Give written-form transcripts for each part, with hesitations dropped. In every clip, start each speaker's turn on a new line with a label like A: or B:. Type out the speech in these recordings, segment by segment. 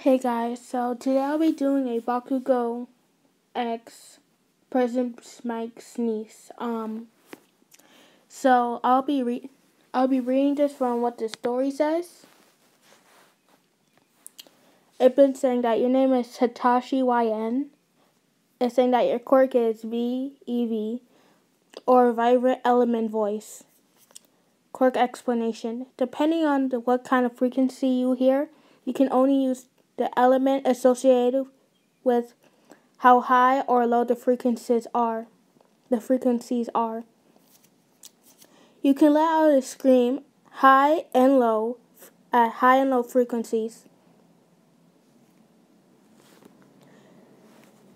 A: Hey guys, so today I'll be doing a Bakugo X President Mike's niece. So I'll be reading this from what the story says. It's been saying that your name is Hitachi YN. It's saying that your quirk is VEV or Vibrant Element Voice. Quirk explanation. Depending on what kind of frequency you hear, you can only use the element associated with how high or low the frequencies are. You can let out a scream high and low at high and low frequencies.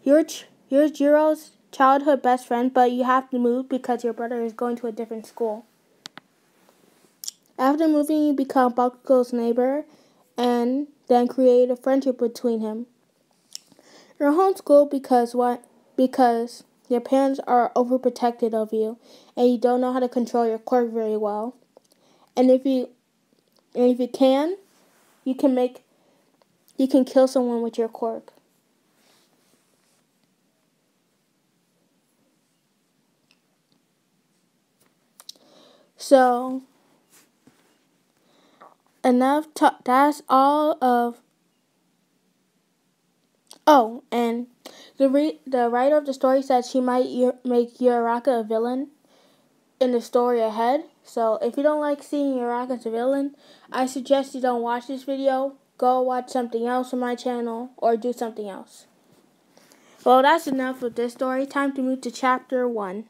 A: You're Jiro's childhood best friend, but you have to move because your brother is going to a different school. After moving, you become Bakugo's neighbor and then create a friendship between him. You're homeschooled because your parents are overprotective of you and you don't know how to control your quirk very well. And if you can, you can kill someone with your quirk. So that's all of. Oh, and the writer of the story said she might make Uraraka a villain in the story ahead. So if you don't like seeing Uraraka as a villain, I suggest you don't watch this video. Go watch something else on my channel or do something else. Well, that's enough of this story. Time to move to chapter 1.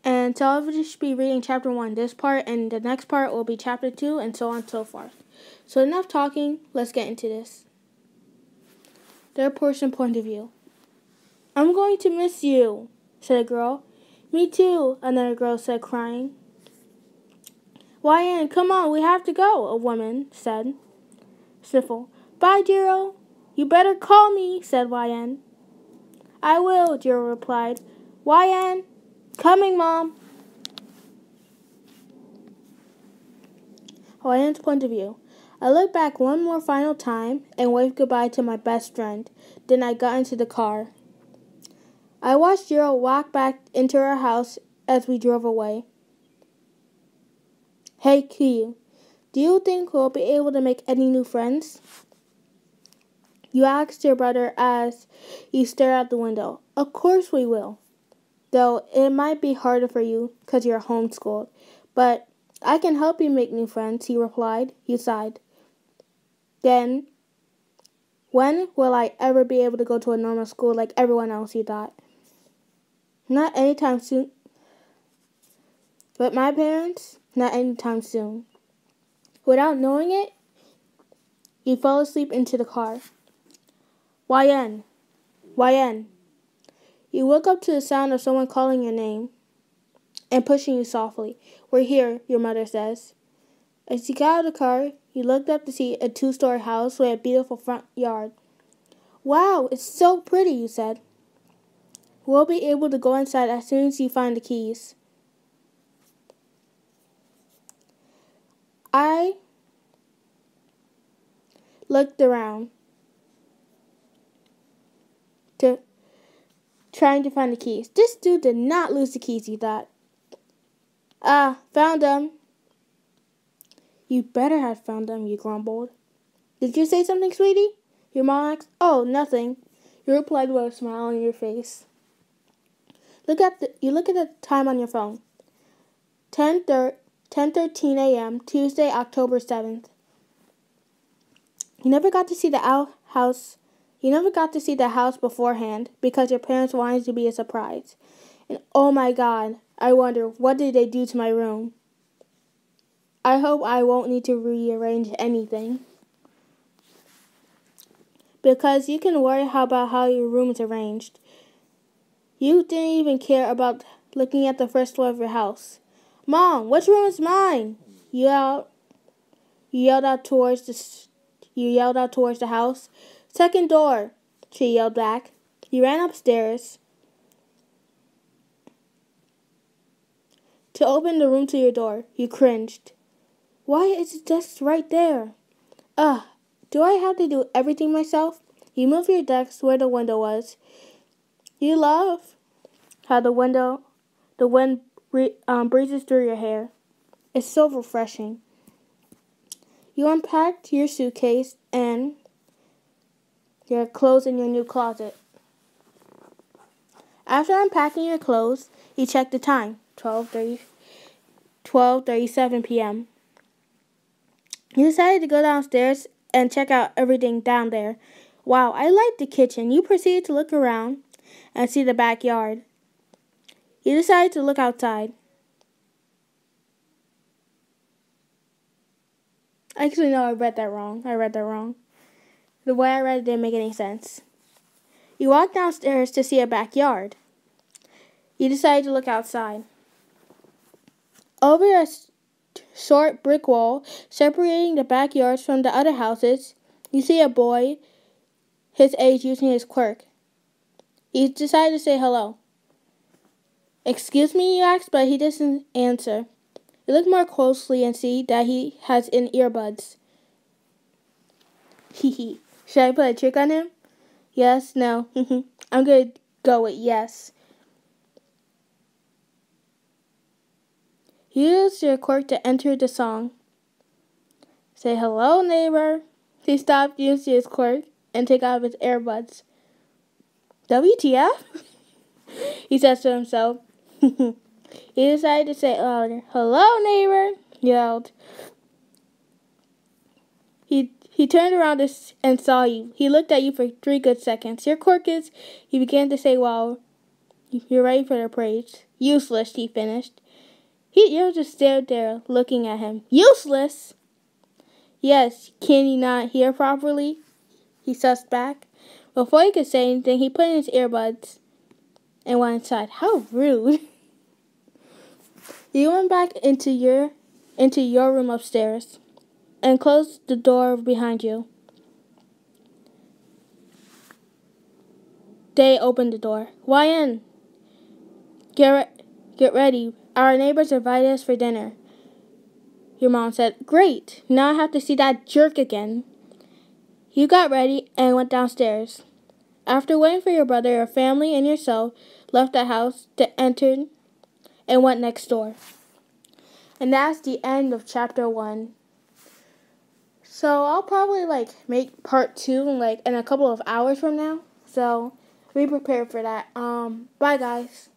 A: And so I'll just be reading chapter 1 this part, and the next part will be chapter 2, and so on and so forth. So enough talking, let's get into this. Third person point of view. I'm going to miss you, said a girl. Me too, another girl said, crying. YN, come on, we have to go, a woman said. Sniffle. Bye, Jiro. You better call me, said YN. I will, Jiro replied. YN, coming, Mom. YN's point of view. I looked back one more final time and waved goodbye to my best friend. Then I got into the car. I watched Jiro walk back into her house as we drove away. Hey, Kyu, do you think we'll be able to make any new friends? You asked your brother as you stared out the window. Of course we will. Though it might be harder for you because you're homeschooled. But I can help you make new friends, he replied. He sighed. Then, when will I ever be able to go to a normal school like everyone else, he thought. Not anytime soon. But my parents, not anytime soon. Without knowing it, he fell asleep into the car. YN. YN. You woke up to the sound of someone calling your name and pushing you softly. We're here, your mother says. As you got out of the car, you looked up to see a 2-story house with a beautiful front yard. Wow, it's so pretty, you said. We'll be able to go inside as soon as you find the keys. I looked around, trying to find the keys. This dude did not lose the keys, he thought. Ah, found them. You better have found them, you grumbled. Did you say something, sweetie? Your mom asked. Oh, nothing. You replied with a smile on your face. You look at the time on your phone. 10:13 a.m., Tuesday, October 7th. You never got to see the house. You never got to see the house beforehand because your parents wanted it to be a surprise. And oh my God, I wonder, what did they do to my room? I hope I won't need to rearrange anything. Because you can worry about how your room is arranged. You didn't even care about looking at the first floor of your house. Mom, which room is mine? You yelled out towards the house. Second door, she yelled back. You ran upstairs to open the room to your door. You cringed. Why is it just right there? Ugh, do I have to do everything myself? You move your desk where the window was. You love how the wind breezes through your hair. It's so refreshing. You unpacked your suitcase and your clothes in your new closet. After unpacking your clothes, you check the time, 12:37 p.m. You decided to go downstairs and check out everything down there. Wow, I like the kitchen. You proceeded to look around and see the backyard. You decided to look outside. Actually, no, I read that wrong. The way I read it didn't make any sense. You walked downstairs to see a backyard. You decided to look outside. Over a short brick wall separating the backyards from the other houses, you see a boy his age using his quirk. You decided to say hello. Excuse me, you asked, but he doesn't answer. You look more closely and see that he has in earbuds. Hee. Should I play a trick on him? Yes, no. I'm going to go with yes. Use your quirk to enter the song. Say hello, neighbor. He stopped using his quirk and took out his earbuds. WTF? He says to himself. He decided to say it louder. Hello, neighbor, he yelled. He turned around and saw you. He looked at you for 3 good seconds. Your quirk is, he began to say while you're ready for the praise. Useless, he finished. You just stared there, looking at him. Useless? Yes, can you not hear properly? He sussed back. Before he could say anything, he put in his earbuds and went inside. How rude. You went back into your room upstairs and closed the door behind you. They opened the door. Why in? Get ready. Our neighbors invited us for dinner. Your mom said, Great. Now I have to see that jerk again. You got ready and went downstairs. After waiting for your brother, your family, and yourself left the house to enter and went next door. And that's the end of chapter 1. So I'll probably make part 2 in a couple of hours from now. So be prepared for that. Bye guys.